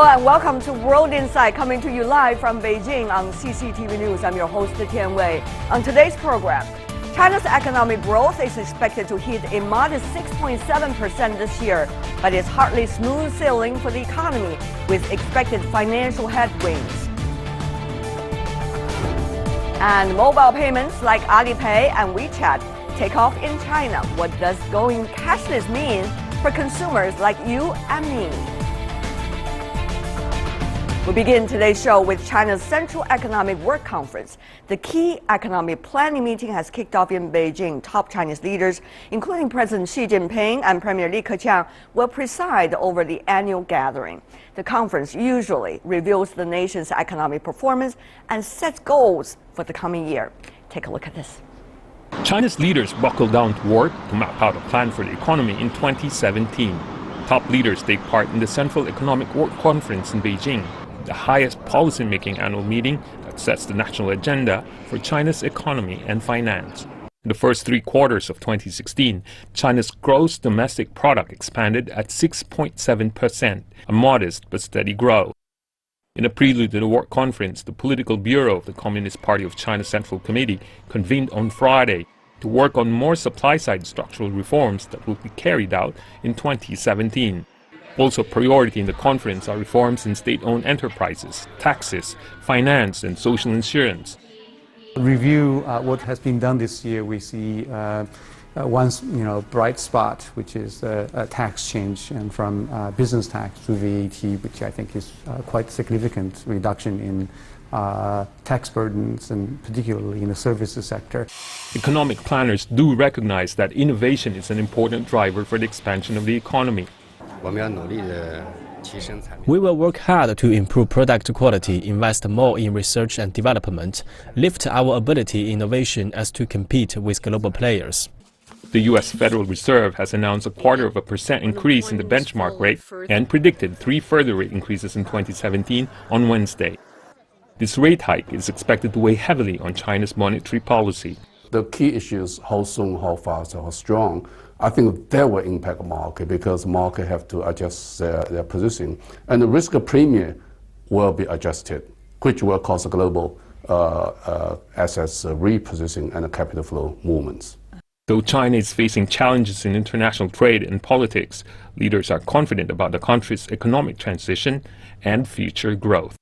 and welcome to World Insight, coming to you live from Beijing on CCTV News. I'm your host, Tian Wei. On today's program, China's economic growth is expected to hit a modest 6.7% this year, but it's hardly smooth sailing for the economy, with expected financial headwinds. And mobile payments like Alipay and WeChat take off in China. What does going cashless mean for consumers like you and me? We begin today's show with China's Central Economic Work Conference. The key economic planning meeting has kicked off in Beijing. Top Chinese leaders, including President Xi Jinping and Premier Li Keqiang, will preside over the annual gathering. The conference usually reveals the nation's economic performance and sets goals for the coming year. Take a look at this. China's leaders buckled down to work to map out a plan for the economy in 2017. Top leaders take part in the Central Economic Work Conference in Beijing, the highest policy-making annual meeting that sets the national agenda for China's economy and finance. In the first 3 quarters of 2016, China's gross domestic product expanded at 6.7%, a modest but steady growth. In a prelude to the work conference, the Political Bureau of the Communist Party of China Central Committee convened on Friday to work on more supply-side structural reforms that will be carried out in 2017. Also a priority in the conference are reforms in state-owned enterprises, taxes, finance and social insurance. Review what has been done this year. We see one bright spot, which is a tax change and from business tax to VAT, which I think is quite significant reduction in tax burdens, and particularly in the services sector. Economic planners do recognize that innovation is an important driver for the expansion of the economy. We will work hard to improve product quality, invest more in research and development, lift our ability in innovation as to compete with global players. The U.S. Federal Reserve has announced a 0.25% increase in the benchmark rate and predicted 3 further rate increases in 2017 on Wednesday. This rate hike is expected to weigh heavily on China's monetary policy. The key issue is how soon, how fast, how strong. I think that will impact market because market have to adjust their position, and the risk premium will be adjusted, which will cause a global assets repositioning and capital flow movements. Though China is facing challenges in international trade and politics, leaders are confident about the country's economic transition and future growth.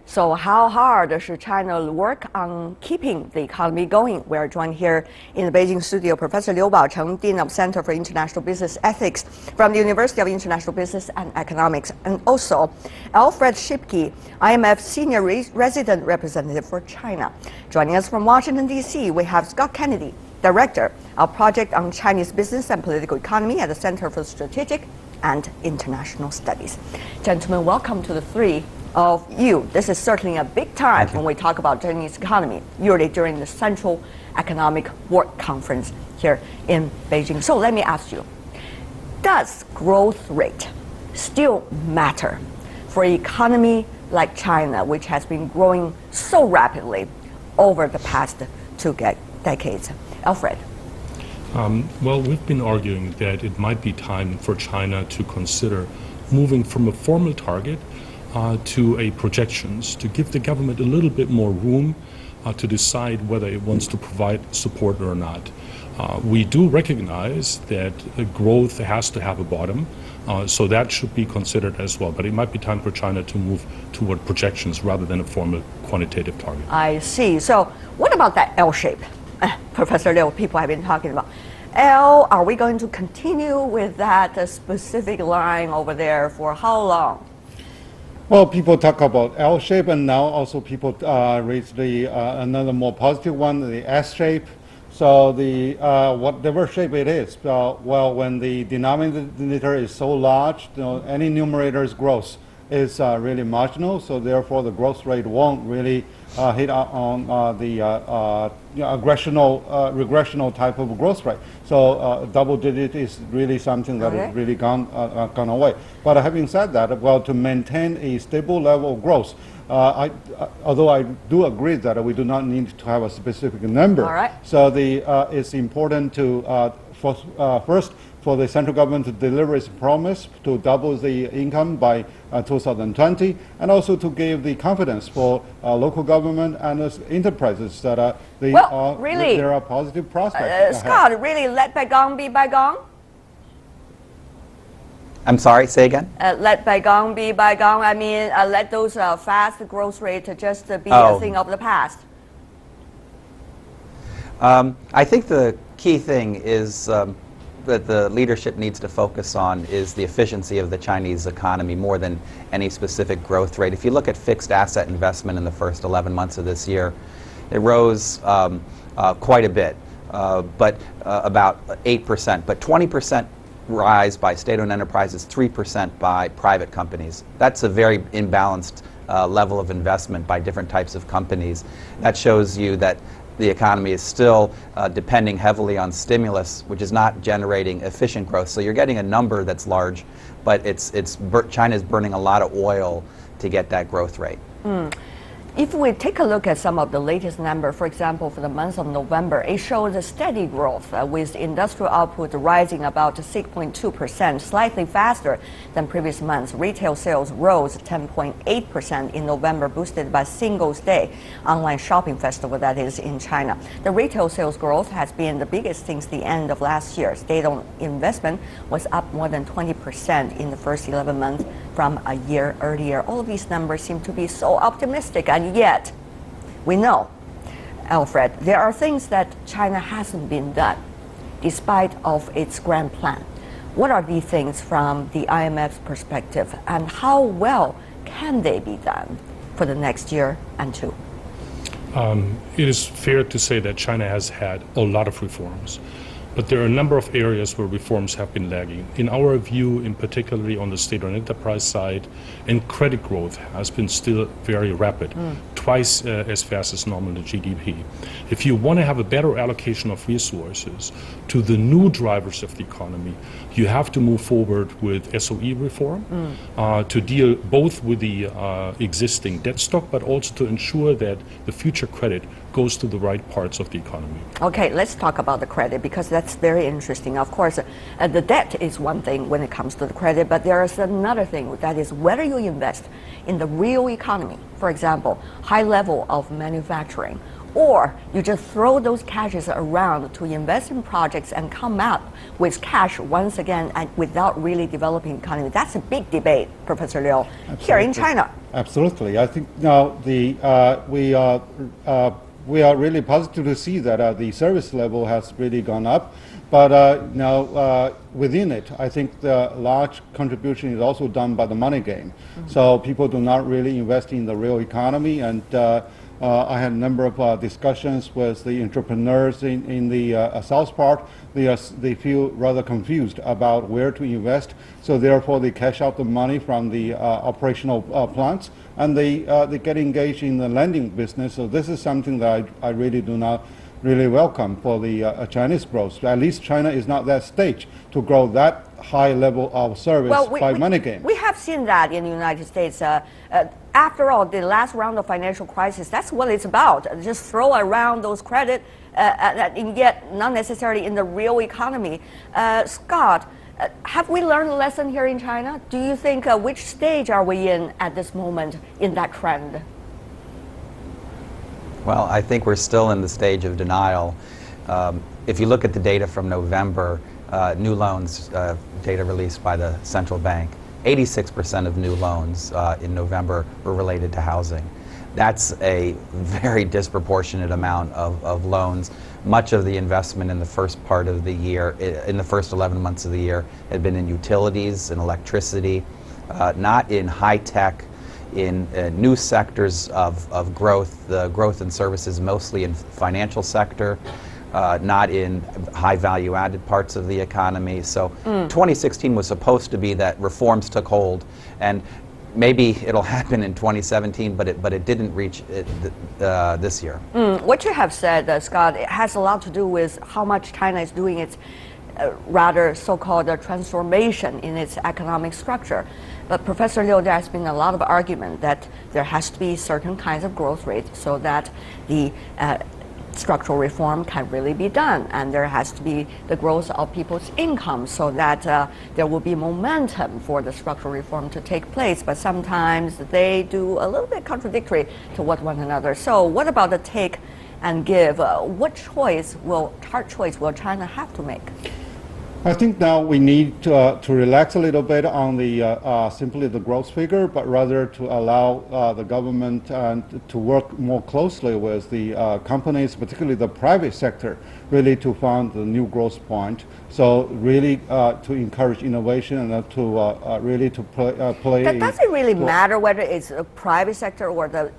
So how hard should China work on keeping the economy going? We are joined here in the Beijing studio, Professor Liu Baocheng, Dean of Center for International Business Ethics from the University of International Business and Economics, and also Alfred Schipke, IMF Senior Resident Representative for China. Joining us from Washington, D.C., we have Scott Kennedy, Director of Project on Chinese Business and Political Economy at the Center for Strategic and International Studies. Gentlemen, welcome to the three of you. This is certainly a big time when we talk about Chinese economy, usually during the Central Economic Work Conference here in Beijing. So let me ask you, does growth rate still matter for an economy like China, which has been growing so rapidly over the past 2 decades? Alfred. Well, we've been arguing that it might be time for China to consider moving from a formal target to a projections, to give the government a little bit more room to decide whether it wants to provide support or not. We do recognize that growth has to have a bottom, so that should be considered as well. But it might be time for China to move toward projections rather than a formal quantitative target. I see. So what about that L shape? Professor Liu, people have been talking about L. Are we going to continue with that specific line over there for how long? Well, people talk about L shape, and now also people raise the another more positive one, the S shape. So the whatever shape it is, well, when the denominator is so large, any numerator's growth is really marginal. So therefore, the growth rate won't really hit on the regressional type of growth rate. So double digit is really something that has really gone away. But having said that, well, to maintain a stable level of growth, although I do agree that we do not need to have a specific number. All right. So it's important to first for the central government to deliver its promise to double the income by 2020, and also to give the confidence for local government and enterprises that really, there are positive prospects. Scott, really let bygone be bygone? I'm sorry, say again? Let bygone be bygone. I mean, let those fast growth rate just be Oh. a thing of the past. I think the key thing is that the leadership needs to focus on is the efficiency of the Chinese economy more than any specific growth rate. If you look at fixed asset investment in the first 11 months of this year, it rose quite a bit, but about 8%, but 20% rise by state-owned enterprises, 3% by private companies. That's a very imbalanced level of investment by different types of companies. That shows you that the economy is still depending heavily on stimulus, which is not generating efficient growth. So you're getting a number that's large, but China's burning a lot of oil to get that growth rate. If we take a look at some of the latest numbers, for example, for the month of November, it shows a steady growth with industrial output rising about 6.2%, slightly faster than previous months. Retail sales rose 10.8% in November, boosted by Singles' Day online shopping festival that is in China. The retail sales growth has been the biggest since the end of last year. State-owned investment was up more than 20% in the first 11 months from a year earlier. All of these numbers seem to be so optimistic, and yet we know, Alfred, there are things that China hasn't been done despite of its grand plan. What are these things from the IMF's perspective, and how well can they be done for the next year and two? It is fair to say that China has had a lot of reforms. But there are a number of areas where reforms have been lagging. In our view, in particularly on the state-owned enterprise side, and credit growth has been still very rapid, twice as fast as nominal GDP. If you want to have a better allocation of resources to the new drivers of the economy, you have to move forward with SOE reform to deal both with the existing debt stock, but also to ensure that the future credit goes to the right parts of the economy. Okay, let's talk about the credit, because that's very interesting. Of course, the debt is one thing when it comes to the credit, but there is another thing, that is whether you invest in the real economy, for example, high level of manufacturing, or you just throw those cashes around to invest in projects and come out with cash once again and without really developing economy. That's a big debate, Professor Liu, here in China. Absolutely. I think now we are really positive to see that the service level has really gone up. But now within it, I think the large contribution is also done by the money game. So people do not really invest in the real economy. And I had a number of discussions with the entrepreneurs in the south part. They feel rather confused about where to invest. So therefore, they cash out the money from the operational plants, and they get engaged in the lending business. So this is something that I really do not really welcome for the Chinese growth. At least China is not that stage to grow that high level of service by money game. We have seen that in the United States. After all, the last round of financial crisis, that's what it's about. Just throw around those credit, and yet not necessarily in the real economy. Scott, have we learned a lesson here in China? Do you think which stage are we in at this moment in that trend? Well, I think we're still in the stage of denial. If you look at the data from November, new loans data released by the central bank, 86% of new loans in November were related to housing. That's a very disproportionate amount of loans. Much of the investment in the first part of the year, in the first 11 months of the year, had been in utilities and electricity, not in high tech, in new sectors of growth. The growth in services mostly in financial sector, not in high value added parts of the economy. So 2016 was supposed to be that reforms took hold, and maybe it'll happen in 2017, but it didn't reach it this year. What you have said, Scott, it has a lot to do with how much China is doing its rather so-called transformation in its economic structure. But Professor Liu, there has been a lot of argument that there has to be certain kinds of growth rate so that the structural reform can really be done, and there has to be the growth of people's income so that there will be momentum for the structural reform to take place. But sometimes they do a little bit contradictory to one another. So what about the take and give? What hard choice will China have to make? I think now we need to relax a little bit on the simply the growth figure, but rather to allow the government to work more closely with the companies, particularly the private sector, really to find the new growth point. So really to encourage innovation and to really to play. That doesn't really matter whether it's a private sector or the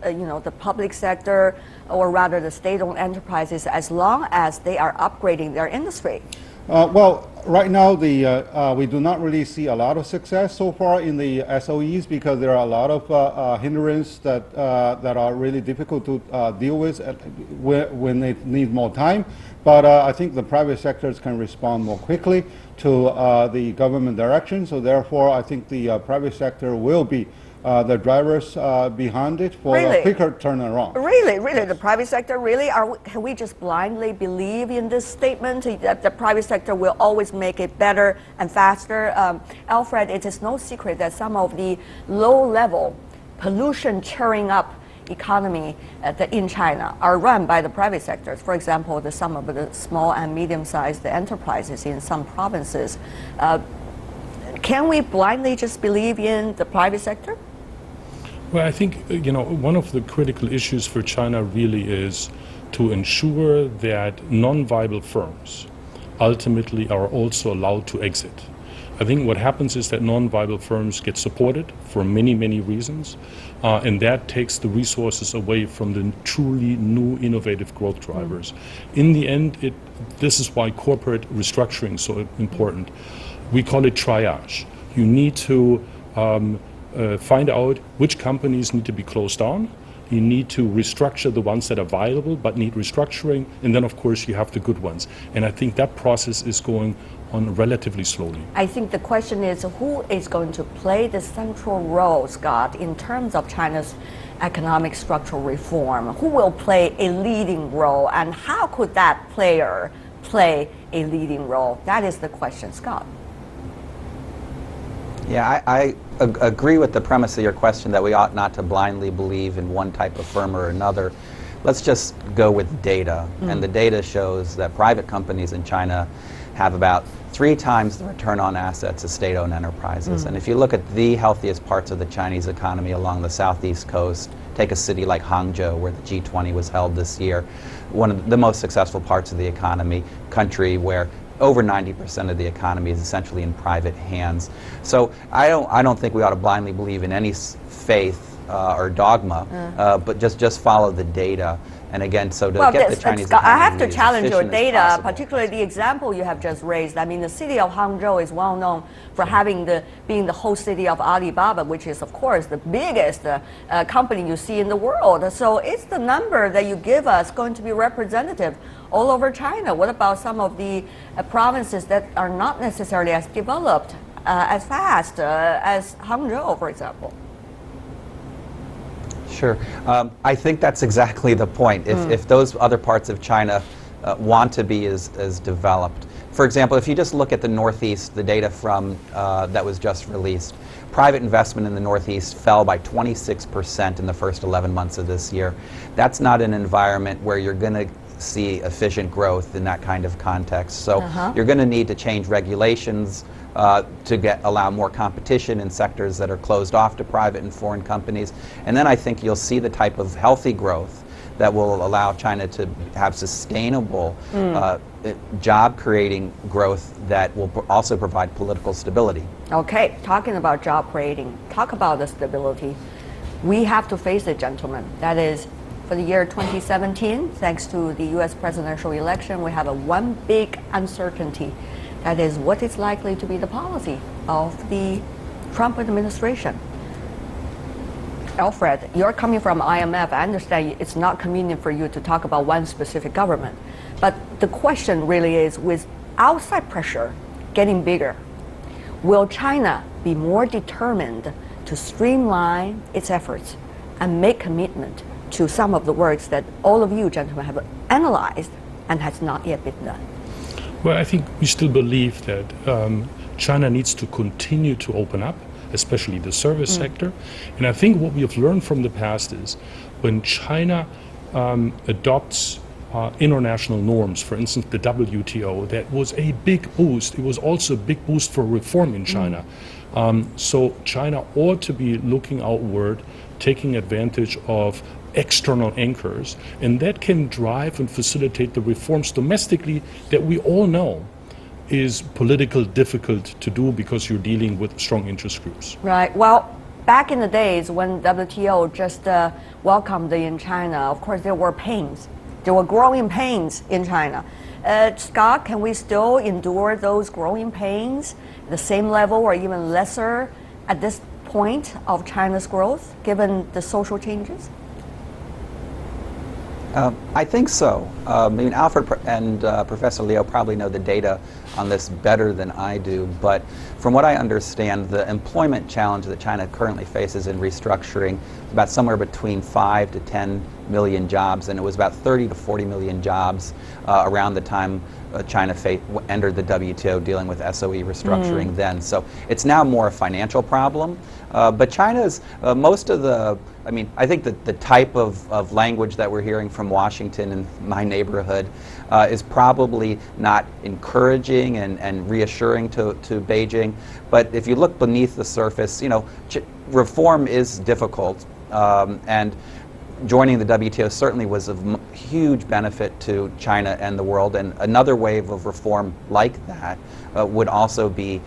the public sector, or rather the state-owned enterprises, as long as they are upgrading their industry. Well, right now we do not really see a lot of success so far in the SOEs because there are a lot of hindrances that are really difficult to deal with when they need more time. But I think the private sectors can respond more quickly to the government direction. So therefore, I think the private sector will be the drivers behind it for a quicker turnaround. Really, the private sector, really? Can we just blindly believe in this statement that the private sector will always make it better and faster? Alfred, it is no secret that some of the low-level pollution churning up economy in China are run by the private sectors. For example, some of the small and medium-sized enterprises in some provinces. Can we blindly just believe in the private sector? Well, I think, one of the critical issues for China really is to ensure that non-viable firms ultimately are also allowed to exit. I think what happens is that non-viable firms get supported for many, many reasons, and that takes the resources away from the truly new innovative growth drivers. In the end, this is why corporate restructuring is so important. We call it triage. You need to find out which companies need to be closed down. You need to restructure the ones that are viable but need restructuring, and then of course you have the good ones. And I think that process is going on relatively slowly. I think the question is who is going to play the central role, Scott, in terms of China's economic structural reform? Who will play a leading role, and how could that player play a leading role? That is the question, Scott. Yeah, I agree with the premise of your question that we ought not to blindly believe in one type of firm or another. Let's just go with data. And the data shows that private companies in China have about 3 times the return on assets of state-owned enterprises. And if you look at the healthiest parts of the Chinese economy along the southeast coast, take a city like Hangzhou, where the G20 was held this year, one of the most successful parts of the country where over 90% of the economy is essentially in private hands. So I don't think we ought to blindly believe in any faith or dogma, but just follow the data. And again, so to get the Chinese economy I have to challenge your data, possible. particularly the example you have just raised. I mean, the city of Hangzhou is well known for being the host city of Alibaba, which is, of course, the biggest company you see in the world. So is the number that you give us going to be representative all over China? What about some of the provinces that are not necessarily as developed, as fast as Hangzhou, for example? Sure. I think that's exactly the point. If those other parts of China want to be as developed. For example, if you just look at the Northeast, the data from that was just released, private investment in the Northeast fell by 26% in the first 11 months of this year. That's not an environment where you're going to see efficient growth in that kind of context. So you're going to need to change regulations to allow more competition in sectors that are closed off to private and foreign companies. And then I think you'll see the type of healthy growth that will allow China to have sustainable job-creating growth that will also provide political stability. Okay, talking about job creating, talk about the stability. We have to face it, gentlemen. That is, for the year 2017, thanks to the U.S. presidential election, we have one big uncertainty. That is what is likely to be the policy of the Trump administration. Alfred, you're coming from IMF. I understand it's not convenient for you to talk about one specific government. But the question really is, with outside pressure getting bigger, will China be more determined to streamline its efforts and make commitment to some of the works that all of you gentlemen have analyzed and has not yet been done? Well, I think we still believe that China needs to continue to open up, especially the service sector. And I think what we have learned from the past is when China adopts international norms, for instance, the WTO, that was a big boost. It was also a big boost for reform in China. So China ought to be looking outward, taking advantage of external anchors, and that can drive and facilitate the reforms domestically that we all know is politically difficult to do because you're dealing with strong interest groups. Right. Well, back in the days when WTO just welcomed in China, of course there were pains. There were growing pains in China. Scott, can we still endure those growing pains at the same level or even lesser at this point of China's growth, given the social changes? I think so. I mean, Alfred and Professor Liu probably know the data on this better than I do, but from what I understand, the employment challenge that China currently faces in restructuring is about somewhere between 5 to 10 million jobs, and it was about 30 to 40 million jobs around the time China entered the WTO dealing with SOE restructuring then. So it's now more a financial problem. But China's, most of the, I mean, I think that the type of language that we're hearing from Washington in my neighborhood is probably not encouraging and reassuring to Beijing. But if you look beneath the surface, you know, reform is difficult. And joining the WTO certainly was of huge benefit to China and the world, and another wave of reform like that would also be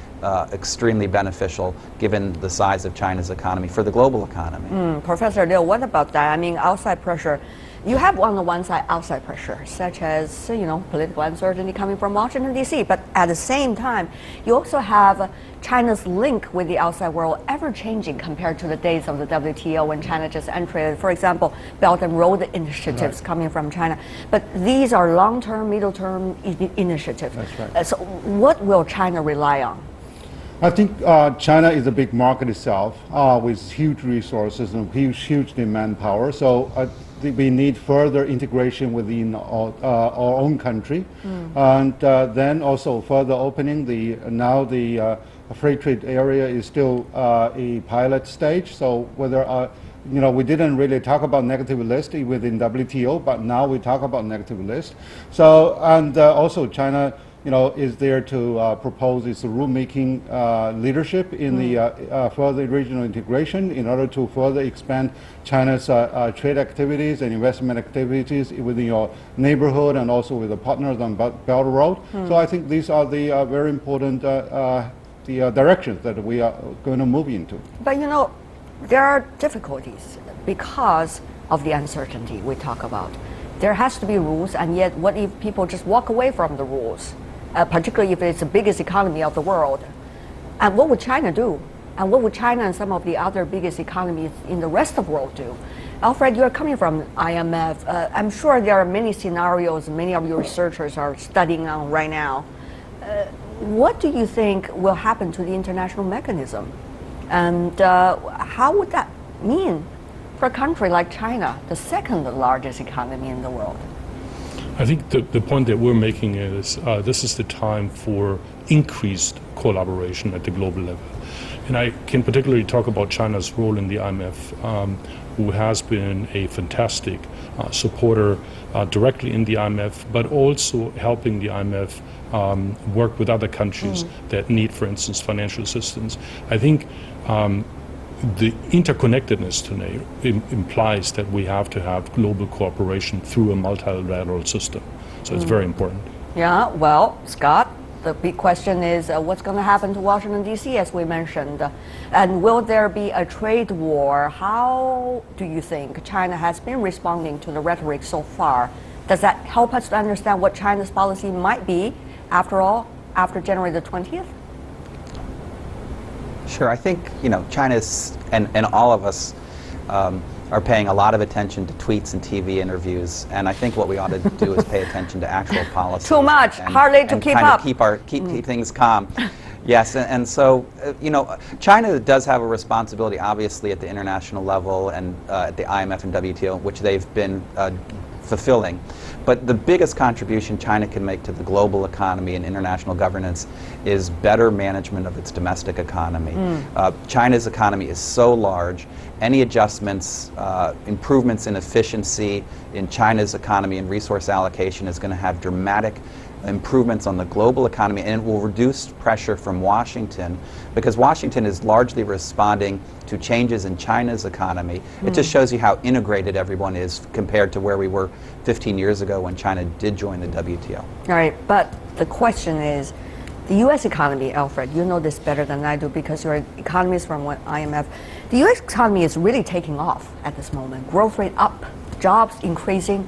extremely beneficial given the size of China's economy for the global economy. Professor Liu, what about that? I mean, outside pressure. You have on the one side outside pressure, such as, you know, political uncertainty coming from Washington, D.C., but at the same time, you also have China's link with the outside world ever-changing compared to the days of the WTO when China just entered, for example, Belt and Road initiatives coming from China. But these are long-term, middle-term initiatives. That's right. So what will China rely on? I think China is a big market itself with huge resources and huge demand power. So we need further integration within our own country, and then also further opening. Now the free trade area is still a pilot stage. So whether you know, we didn't really talk about negative list within WTO, but now we talk about negative list. So and also China, you know, is there to propose its rulemaking leadership in the further regional integration in order to further expand China's trade activities and investment activities within your neighborhood and also with the partners on Belt and Road. So I think these are the very important directions that we are going to move into. But you know, there are difficulties because of the uncertainty we talk about. There has to be rules, and yet what if people just walk away from the rules? Particularly if it's the biggest economy of the world. And what would China do? And what would China and some of the other biggest economies in the rest of the world do? Alfred, you're coming from IMF. I'm sure there are many scenarios many of your researchers are studying on right now. What do you think will happen to the international mechanism? And how would that mean for a country like China, the second largest economy in the world? I think the point that we're making is this is the time for increased collaboration at the global level. And I can particularly talk about China's role in the IMF, who has been a fantastic supporter directly in the IMF, but also helping the IMF work with other countries that need, for instance, financial assistance. I think the interconnectedness today implies that we have to have global cooperation through a multilateral system. So it's very important. Yeah, well, Scott, the big question is what's going to happen to Washington, D.C., as we mentioned? And will there be a trade war? How do you think China has been responding to the rhetoric so far? Does that help us to understand what China's policy might be, after all, after January the 20th? Sure, I think, you know, China's, and all of us are paying a lot of attention to tweets and TV interviews, and I think what we ought to do is pay attention to actual policy. Too much, hardly to keep kind up. Of keep things calm. Yes, and so, you know, China does have a responsibility, obviously, at the international level and at the IMF and WTO, which they've been fulfilling. But the biggest contribution China can make to the global economy and international governance is better management of its domestic economy. China's economy is so large. Any adjustments, improvements in efficiency in China's economy and resource allocation is going to have dramatic improvements on the global economy, and it will reduce pressure from Washington, because Washington is largely responding to changes in China's economy. It just shows you how integrated everyone is compared to where we were 15 years ago when China did join the WTO. All right, but the question is, the U.S. economy, Alfred, you know this better than I do because you're an economist from IMF. The U.S. economy is really taking off at this moment. Growth rate up, jobs increasing.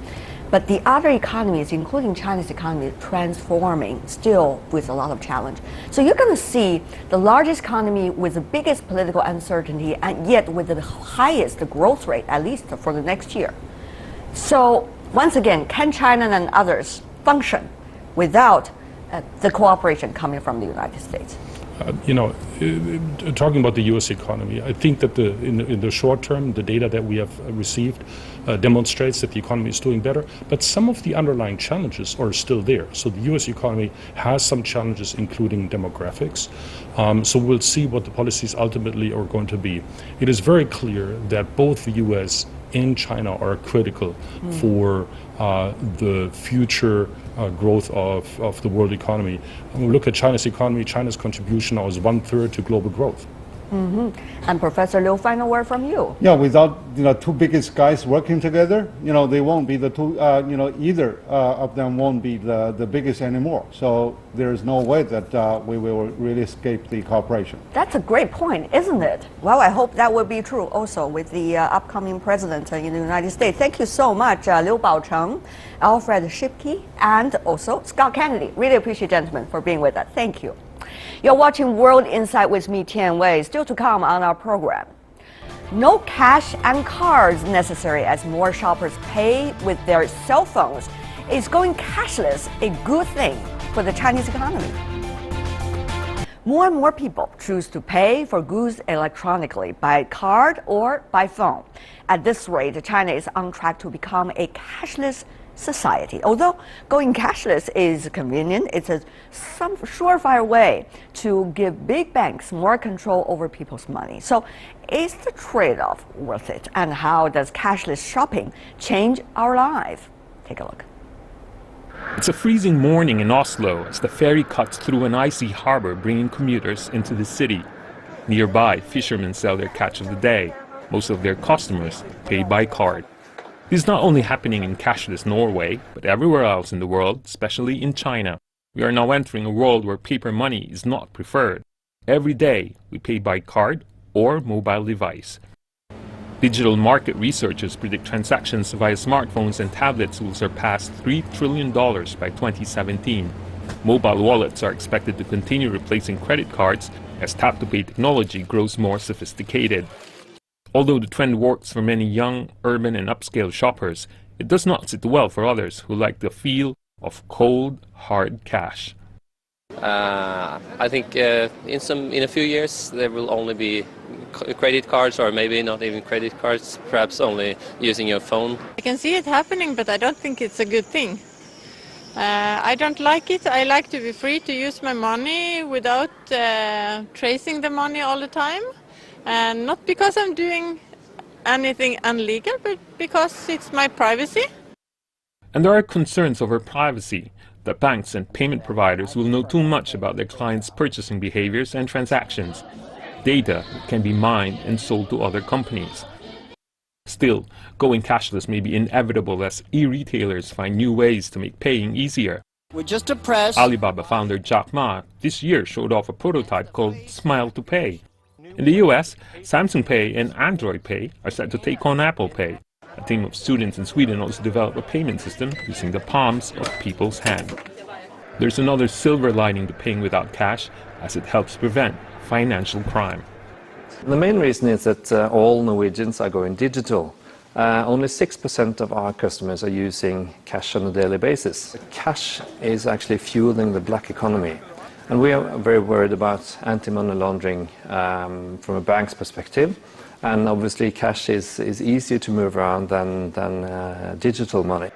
But the other economies, including China's economy, transforming still with a lot of challenge. So you're going to see the largest economy with the biggest political uncertainty and yet with the highest growth rate, at least for the next year. So once again, can China and others function without the cooperation coming from the United States? You know, talking about the U.S. economy, I think that in the short term, the data that we have received demonstrates that the economy is doing better, but some of the underlying challenges are still there. So the U.S. economy has some challenges, including demographics. So we'll see what the policies ultimately are going to be. It is very clear that both the U.S. and China are critical for the future growth of the world economy. When we look at China's economy, China's contribution now is 1/3 to global growth. And Professor Liu, final word from you. Yeah, without two biggest guys working together, they won't be the two. Either of them won't be the biggest anymore. So there is no way that we will really escape the cooperation. That's a great point, isn't it? Well, I hope that will be true also with the upcoming president in the United States. Thank you so much, Liu Baocheng, Alfred Shipke, and also Scott Kennedy. Really appreciate, gentlemen, for being with us. Thank you. You're watching World Insight with me, Tian Wei. Still to come on our program. No cash and cards necessary as more shoppers pay with their cell phones. Is going cashless a good thing for the Chinese economy? More and more people choose to pay for goods electronically by card or by phone. At this rate, China is on track to become a cashless society. Although going cashless is convenient, it's some surefire way to give big banks more control over people's money. So is the trade-off worth it? And how does cashless shopping change our life? Take a look. It's a freezing morning in Oslo as the ferry cuts through an icy harbor, bringing commuters into the city. Nearby, fishermen sell their catch of the day. Most of their customers pay by card. This is not only happening in cashless Norway, but everywhere else in the world, especially in China. We are now entering a world where paper money is not preferred. Every day, we pay by card or mobile device. Digital market researchers predict transactions via smartphones and tablets will surpass $3 trillion by 2017. Mobile wallets are expected to continue replacing credit cards as tap-to-pay technology grows more sophisticated. Although the trend works for many young, urban and upscale shoppers, it does not sit well for others who like the feel of cold, hard cash. I think in a few years there will only be credit cards, or maybe not even credit cards, perhaps only using your phone. I can see it happening, but I don't think it's a good thing. I don't like it. I like to be free to use my money without tracing the money all the time. And not because I'm doing anything illegal, but because it's my privacy. And there are concerns over privacy, that banks and payment providers will know too much about their clients' purchasing behaviors and transactions. Data can be mined and sold to other companies. Still, going cashless may be inevitable as e-retailers find new ways to make paying easier. We're just a press. Alibaba founder Jack Ma this year showed off a prototype called Smile to Pay. In the US, Samsung Pay and Android Pay are set to take on Apple Pay. A team of students in Sweden also developed a payment system using the palms of people's hands. There's another silver lining to paying without cash, as it helps prevent financial crime. The main reason is that all Norwegians are going digital. Only 6% of our customers are using cash on a daily basis. Cash is actually fueling the black economy. And we are very worried about anti-money laundering from a bank's perspective. And obviously cash is easier to move around than digital money.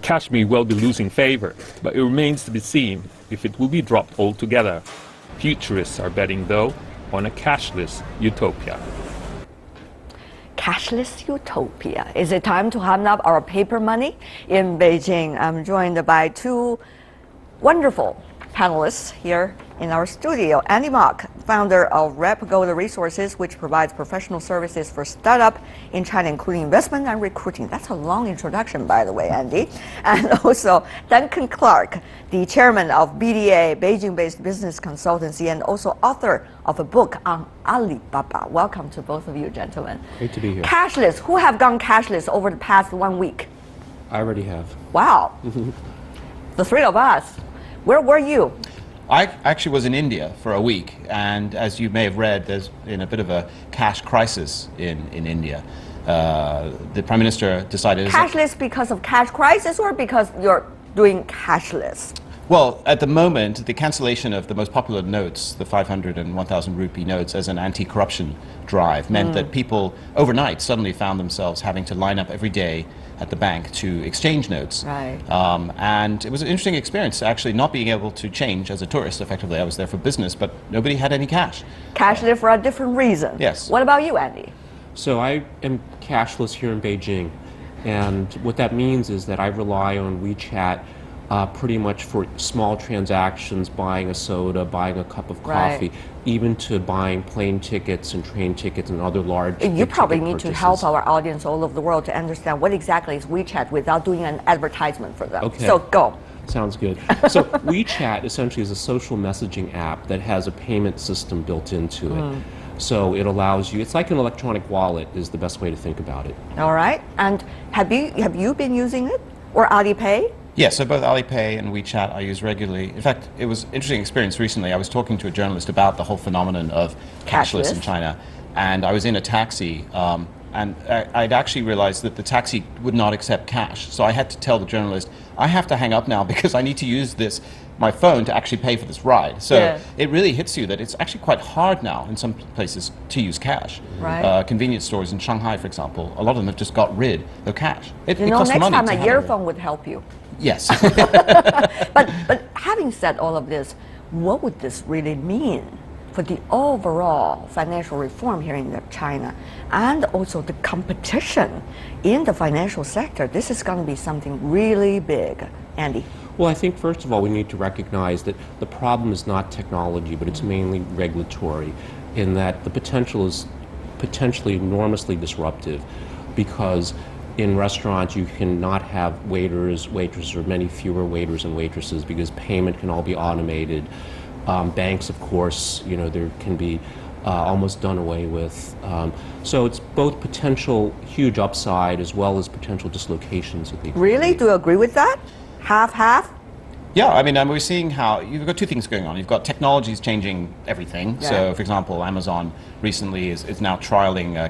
Cash may well be losing favor, but it remains to be seen if it will be dropped altogether. Futurists are betting, though, on a cashless utopia. Cashless utopia. Is it time to hand up our paper money? In Beijing, I'm joined by two wonderful panelists here in our studio. Andy Mok, founder of Gold Resources, which provides professional services for startup in China, including investment and recruiting. That's a long introduction, by the way, Andy. And also Duncan Clark, the chairman of BDA, Beijing-based business consultancy, and also author of a book on Alibaba. Welcome to both of you, gentlemen. Great to be here. Cashless. Who have gone cashless over the past 1 week? I already have. Wow. The three of us. Where were you? I actually was in India for a week, and as you may have read, there's been a bit of a cash crisis in India. The Prime Minister decided... Cashless because of cash crisis or because you're doing cashless? Well, at the moment, the cancellation of the most popular notes, the 500 and 1,000 rupee notes, as an anti-corruption drive, meant that people overnight suddenly found themselves having to line up every day at the bank to exchange notes. Right. And it was an interesting experience, actually, not being able to change as a tourist. Effectively, I was there for business, but nobody had any cash. Cashless for a different reason. Yes. What about you, Andy? So I am cashless here in Beijing, and what that means is that I rely on WeChat pretty much for small transactions, buying a soda, buying a cup of coffee, even to buying plane tickets and train tickets and other large You probably need purchases. to help our audience all over the world to understand what exactly is WeChat without doing an advertisement for them. Okay. So go. Sounds good. So WeChat essentially is a social messaging app that has a payment system built into it. So it allows you, it's like an electronic wallet is the best way to think about it. All right. And have you been using it? Or Alipay? Yes, so both Alipay and WeChat I use regularly. In fact, it was an interesting experience recently. I was talking to a journalist about the whole phenomenon of cashless in China, and I was in a taxi, and I'd actually realized that the taxi would not accept cash. So I had to tell the journalist, I have to hang up now because I need to use my phone to actually pay for this ride. So it really hits you that it's actually quite hard now in some places to use cash. Right. Convenience stores in Shanghai, for example, a lot of them have just got rid of cash. You know, costs next money time to an have it. earphone would help you. Yes. But having said all of this, what would this really mean for the overall financial reform here in China and also the competition in the financial sector? This is going to be something really big. Andy? Well, I think first of all we need to recognize that the problem is not technology, but it's mainly regulatory, in that the potential is potentially enormously disruptive, because in restaurants you cannot have waitresses, or many fewer waiters and waitresses, because payment can all be automated. Banks, of course, you know, there can be almost done away with. So it's both potential huge upside as well as potential dislocations of the economy. Really? Do you agree with that? Half-half? Yeah, I mean, we're seeing how you've got two things going on. You've got technologies changing everything. Yeah. So, for example, Amazon recently is now trialing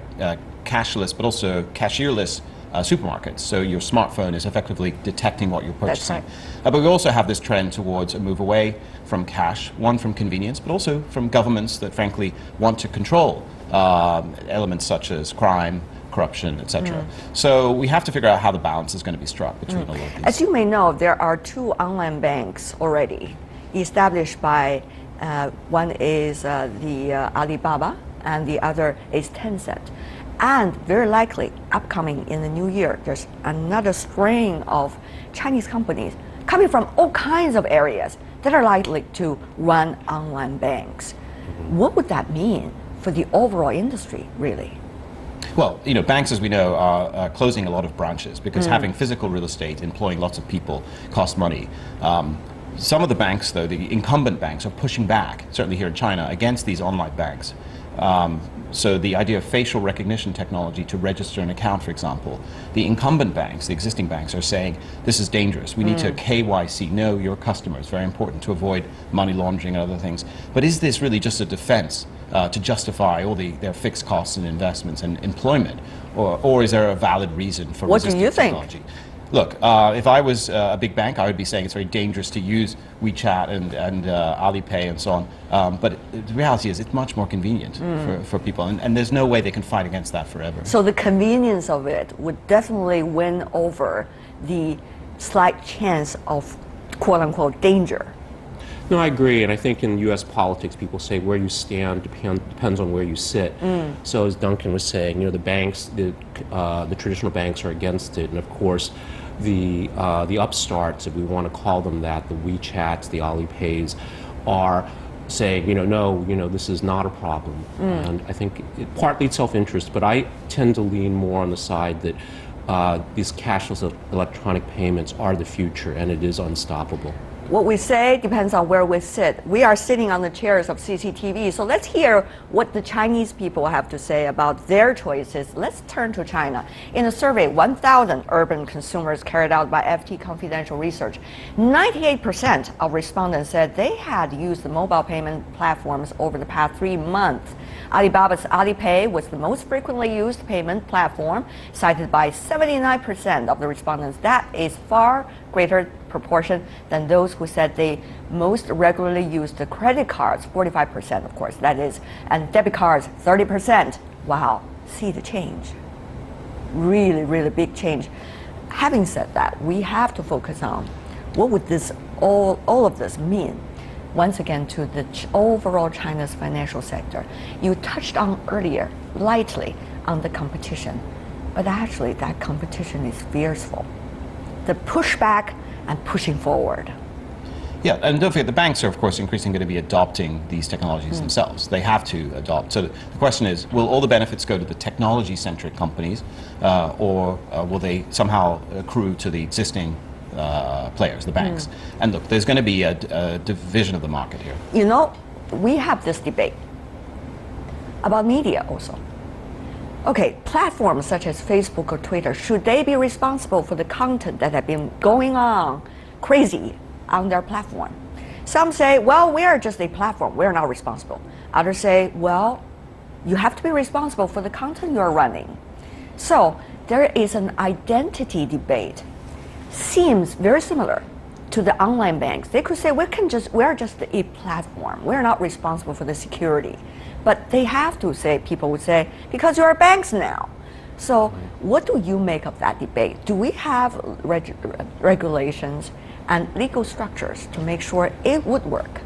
cashless, but also cashierless supermarkets. So your smartphone is effectively detecting what you're purchasing. That's right. But we also have this trend towards a move away from cash, one from convenience, but also from governments that frankly want to control elements such as crime, corruption, etc. So we have to figure out how the balance is going to be struck between all of these. As you may know, there are two online banks already established by, one is the Alibaba and the other is Tencent. And very likely, upcoming in the new year, there's another strain of Chinese companies coming from all kinds of areas that are likely to run online banks. What would that mean for the overall industry, really? Well, you know, banks, as we know, are closing a lot of branches because having physical real estate, employing lots of people, costs money. Some of the banks, though, the incumbent banks, are pushing back, certainly here in China, against these online banks. So the idea of facial recognition technology to register an account, for example, the incumbent banks, the existing banks, are saying this is dangerous. We need to KYC, know your customers, very important to avoid money laundering and other things. But is this really just a defense to justify all their fixed costs and investments and employment? Or is there a valid reason for What do resisting you think? technology? Look, if I was a big bank, I would be saying it's very dangerous to use WeChat and Alipay and so on. But the reality is it's much more convenient for people, and there's no way they can fight against that forever. So the convenience of it would definitely win over the slight chance of quote-unquote danger. No, I agree, and I think in U.S. politics, people say where you stand depends on where you sit. So as Duncan was saying, the banks, the traditional banks are against it, and of course, the upstarts, if we want to call them that, the WeChats, the Alipays, are saying, no, this is not a problem. And I think partly it's self-interest, but I tend to lean more on the side that these cashless electronic payments are the future, and it is unstoppable. What we say depends on where we sit. We are sitting on the chairs of CCTV, so let's hear what the Chinese people have to say about their choices. Let's turn to China. In a survey, 1,000 urban consumers carried out by FT Confidential Research, 98% of respondents said they had used the mobile payment platforms over the past 3 months. Alibaba's Alipay was the most frequently used payment platform, cited by 79% of the respondents. That is far greater proportion than those who said they most regularly used the credit cards, 45% of course, that is, and debit cards, 30%. Wow, see the change. Really, really big change. Having said that, we have to focus on what would this all of this mean once again to the overall China's financial sector. You touched on earlier, lightly, on the competition, but actually that competition is fierceful. The pushback and pushing forward. Yeah, and don't forget, the banks are, of course, increasingly going to be adopting these technologies themselves. They have to adopt. So the question is, will all the benefits go to the technology-centric companies, or will they somehow accrue to the existing players, the banks? And look, there's going to be a division of the market here. We have this debate about media also. Okay, platforms such as Facebook or Twitter, should they be responsible for the content that have been going on crazy on their platform? Some say, well, we are just a platform, we're not responsible. Others say, well, you have to be responsible for the content you're running. So there is an identity debate. Seems very similar to the online banks. They could say, we're just a platform, we're not responsible for the security. But they have to say, people would say, because you are banks now. So what do you make of that debate? Do we have regulations and legal structures to make sure it would work?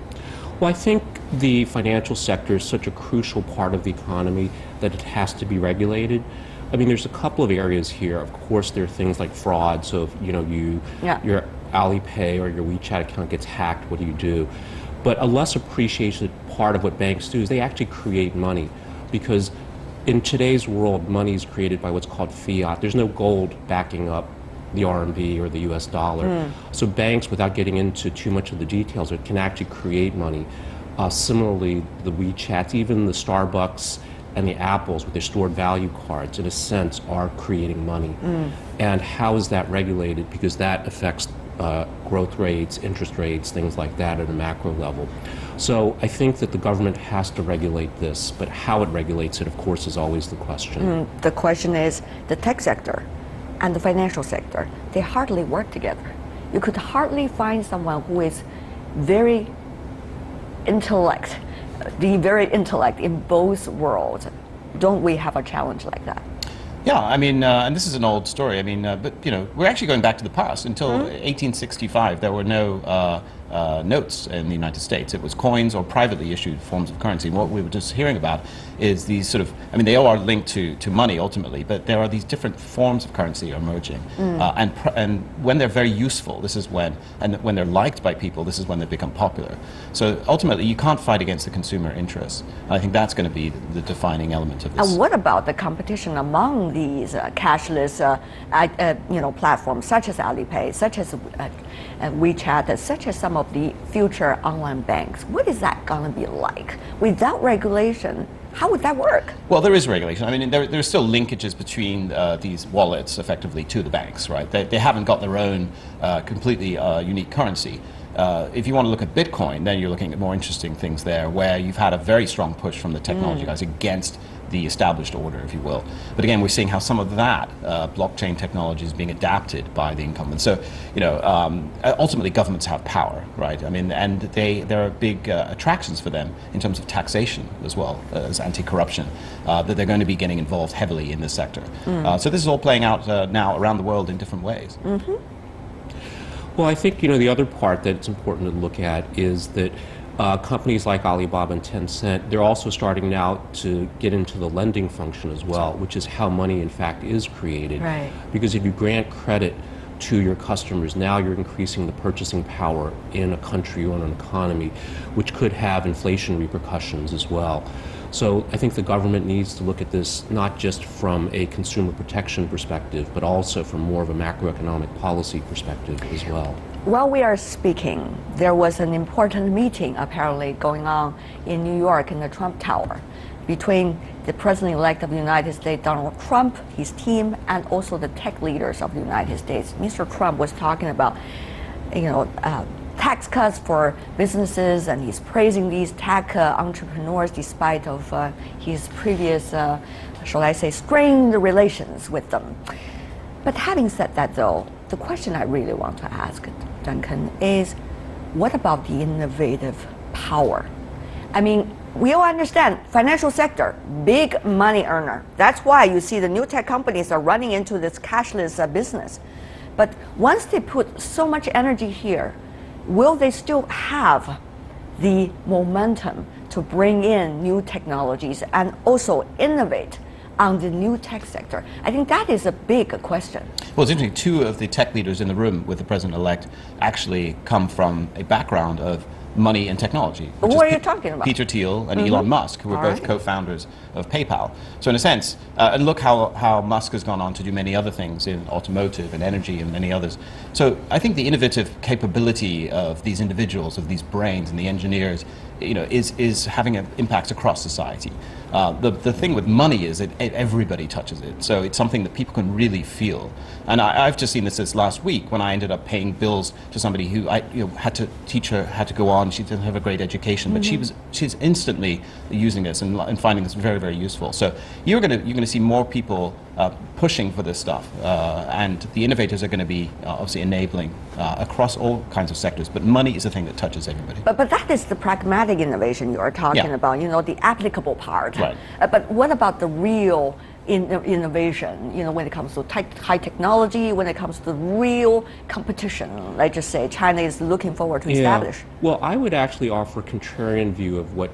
Well, I think the financial sector is such a crucial part of the economy that it has to be regulated. I mean, there's a couple of areas here. Of course, there are things like fraud. So if your Alipay or your WeChat account gets hacked, what do you do? But a less appreciated part of what banks do is they actually create money, because in today's world, money is created by what's called fiat. There's no gold backing up the RMB or the US dollar. So banks, without getting into too much of the details, can actually create money. Similarly, the WeChats, even the Starbucks and the Apples with their stored value cards, in a sense, are creating money. And how is that regulated? Because that affects growth rates, interest rates, things like that at a macro level. So I think that the government has to regulate this, but how it regulates it, of course, is always the question. The question is, the tech sector and the financial sector, they hardly work together. You could hardly find someone who is very intellect in both worlds. Don't we have a challenge like that? Yeah, I mean, and this is an old story. I mean, but we're actually going back to the past. Until 1865, there were no notes in the United States. It was coins or privately issued forms of currency. And what we were just hearing about is these sort of, I mean, they all are linked to money ultimately, but there are these different forms of currency emerging. And when they're very useful, this is when they're liked by people, this is when they become popular. So ultimately, you can't fight against the consumer interests. And I think that's going to be the defining element of this. And what about the competition among these cashless platforms, such as Alipay, such as WeChat, such as some of the future online banks? What is that going to be like? Without regulation, how would that work? Well, there is regulation. I mean, there's still linkages between these wallets, effectively, to the banks, right? They haven't got their own completely unique currency. If you want to look at Bitcoin, then you're looking at more interesting things there, where you've had a very strong push from the technology guys against the established order, if you will. But again, we're seeing how some of that blockchain technology is being adapted by the incumbents. So, ultimately governments have power, right? I mean, and there are big attractions for them in terms of taxation as well as anti-corruption, that they're going to be getting involved heavily in this sector. So this is all playing out now around the world in different ways. Well, I think, the other part that it's important to look at is that companies like Alibaba and Tencent, they're also starting now to get into the lending function as well, which is how money in fact is created. Right. Because if you grant credit to your customers, now you're increasing the purchasing power in a country or in an economy, which could have inflation repercussions as well. So I think the government needs to look at this not just from a consumer protection perspective, but also from more of a macroeconomic policy perspective as well. While we are speaking, there was an important meeting apparently going on in New York in the Trump Tower between the President-elect of the United States, Donald Trump, his team, and also the tech leaders of the United States. Mr. Trump was talking about, tax cuts for businesses, and he's praising these tech entrepreneurs despite of his previous, shall I say, strained relations with them. But having said that, though, the question I really want to ask, Duncan, is what about the innovative power? I mean, we all understand financial sector, big money earner. That's why you see the new tech companies are running into this cashless business. But once they put so much energy here, will they still have the momentum to bring in new technologies and also innovate on the new tech sector? I think that is a big question. Well, it's interesting, two of the tech leaders in the room with the president-elect actually come from a background of money and technology. What are you talking about? Peter Thiel and Elon Musk, who are both co-founders of PayPal. So in a sense, and look how Musk has gone on to do many other things in automotive and energy and many others. So I think the innovative capability of these individuals, of these brains and the engineers, is having an impact across society. The thing with money is that everybody touches it, so it's something that people can really feel. And I've just seen this last week when I ended up paying bills to somebody who I had to teach her how to go on. She didn't have a great education, but she's instantly using this and finding this very, very useful. So you're gonna see more people pushing for this stuff, and the innovators are going to be obviously enabling across all kinds of sectors. But money is the thing that touches everybody. But that is the pragmatic innovation you are talking about. The applicable part. Right. But what about the real innovation? When it comes to high technology, when it comes to real competition, let's just say China is looking forward to establish. Well, I would actually offer a contrarian view of what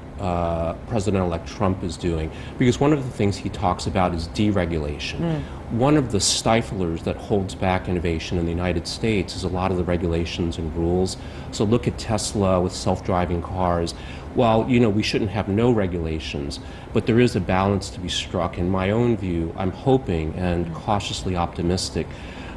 President-elect Trump is doing, because one of the things he talks about is deregulation. One of the stiflers that holds back innovation in the United States is a lot of the regulations and rules. So look at Tesla with self-driving cars. While we shouldn't have no regulations, but there is a balance to be struck. In my own view, I'm hoping and cautiously optimistic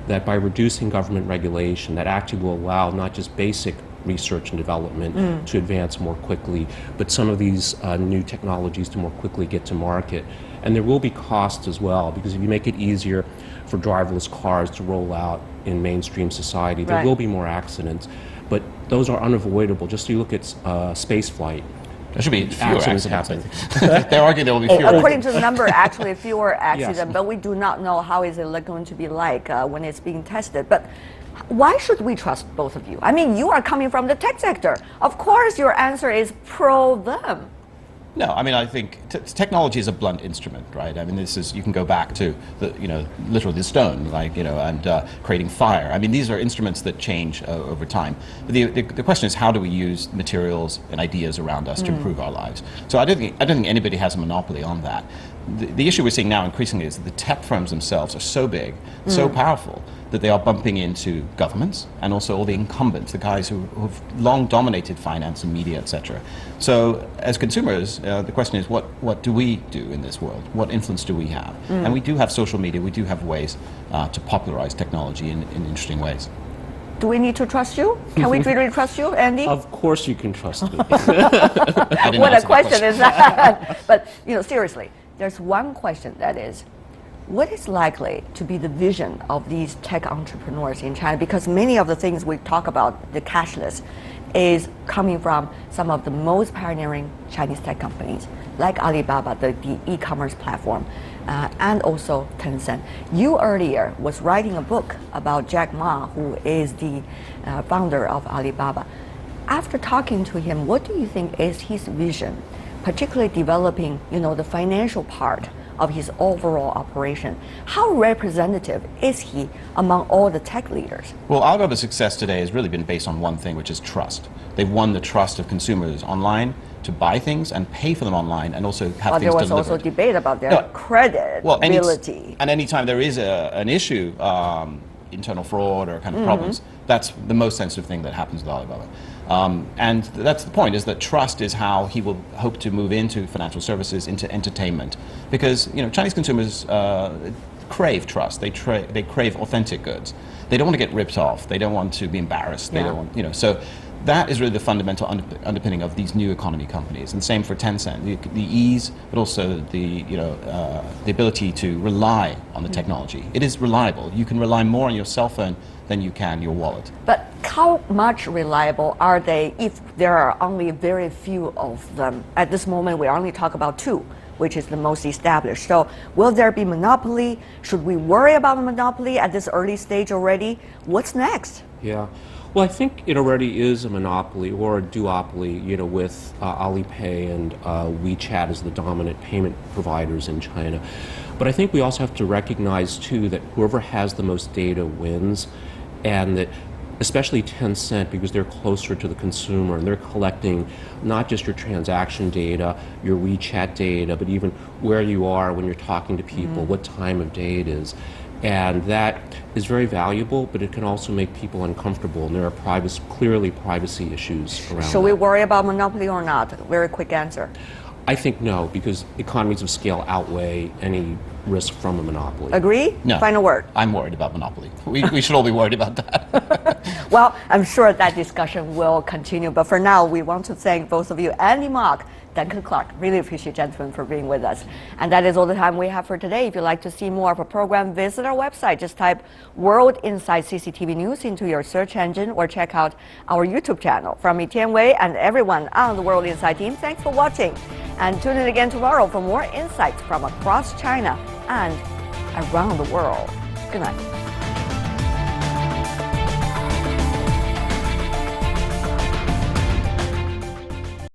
that by reducing government regulation, that actually will allow not just basic research and development to advance more quickly, but some of these new technologies to more quickly get to market. And there will be costs as well, because if you make it easier for driverless cars to roll out in mainstream society, there will be more accidents. But those are unavoidable. Just you look at space flight. There should be fewer accidents happen. They're arguing there will be fewer. According to the number, actually fewer accidents, but we do not know how is it going to be like when it's being tested. But why should we trust both of you? I mean, you are coming from the tech sector. Of course, your answer is pro them. No, I mean, I think technology is a blunt instrument, right? I mean, you can go back to literally the stone, and creating fire. I mean, these are instruments that change over time. But the question is, how do we use materials and ideas around us to improve our lives? So I don't think anybody has a monopoly on that. The issue we're seeing now increasingly is that the tech firms themselves are so big, so powerful, that they are bumping into governments and also all the incumbents, the guys who've long dominated finance and media, etc. So as consumers, the question is, what do we do in this world? What influence do we have? And we do have social media, we do have ways to popularize technology in interesting ways. Do we need to trust you? Can we really trust you, Andy? Of course you can trust me. What a question is that? But seriously, there's one question that is, what is likely to be the vision of these tech entrepreneurs in China? Because many of the things we talk about, the cashless, is coming from some of the most pioneering Chinese tech companies, like Alibaba, the e-commerce platform, and also Tencent. You earlier was writing a book about Jack Ma, who is the founder of Alibaba. After talking to him, what do you think is his vision, particularly developing, the financial part of his overall operation? How representative is he among all the tech leaders? Well, Alibaba's success today has really been based on one thing, which is trust. They've won the trust of consumers online to buy things and pay for them online, and also have things delivered. There was also debate about their credibility. And anytime there is an issue, internal fraud or kind of problems, that's the most sensitive thing that happens with Alibaba. And that's the point, is that trust is how he will hope to move into financial services, into entertainment. Because Chinese consumers crave trust. They crave authentic goods. They don't want to get ripped off. They don't want to be embarrassed. They don't want, so that is really the fundamental underpinning of these new economy companies. And same for Tencent, the ease, but also the ability to rely on the technology. It is reliable. You can rely more on your cell phone than you can your wallet. But how much reliable are they if there are only very few of them? At this moment, we only talk about two, which is the most established. So will there be monopoly? Should we worry about a monopoly at this early stage already? What's next? Yeah. Well, I think it already is a monopoly or a duopoly, with Alipay and WeChat as the dominant payment providers in China. But I think we also have to recognize, too, that whoever has the most data wins, and that especially Tencent, because they're closer to the consumer and they're collecting not just your transaction data, your WeChat data, but even where you are when you're talking to people, what time of day it is. And that is very valuable, but it can also make people uncomfortable, and there are clearly privacy issues around Should we worry about monopoly or not? Very quick answer. I think no, because economies of scale outweigh any risk from a monopoly. Agree? No. Final word. I'm worried about monopoly. We should all be worried about that. Well, I'm sure that discussion will continue, but for now, we want to thank both of you, Andy Mark, Duncan Clark. Really appreciate, gentlemen, for being with us. And that is all the time we have for today. If you'd like to see more of a program, visit our website. Just type World Insight CCTV News into your search engine, or check out our YouTube channel. From me, Tian Wei, and everyone on the World Insight team, thanks for watching. And tune in again tomorrow for more insights from across China and around the world. Good night.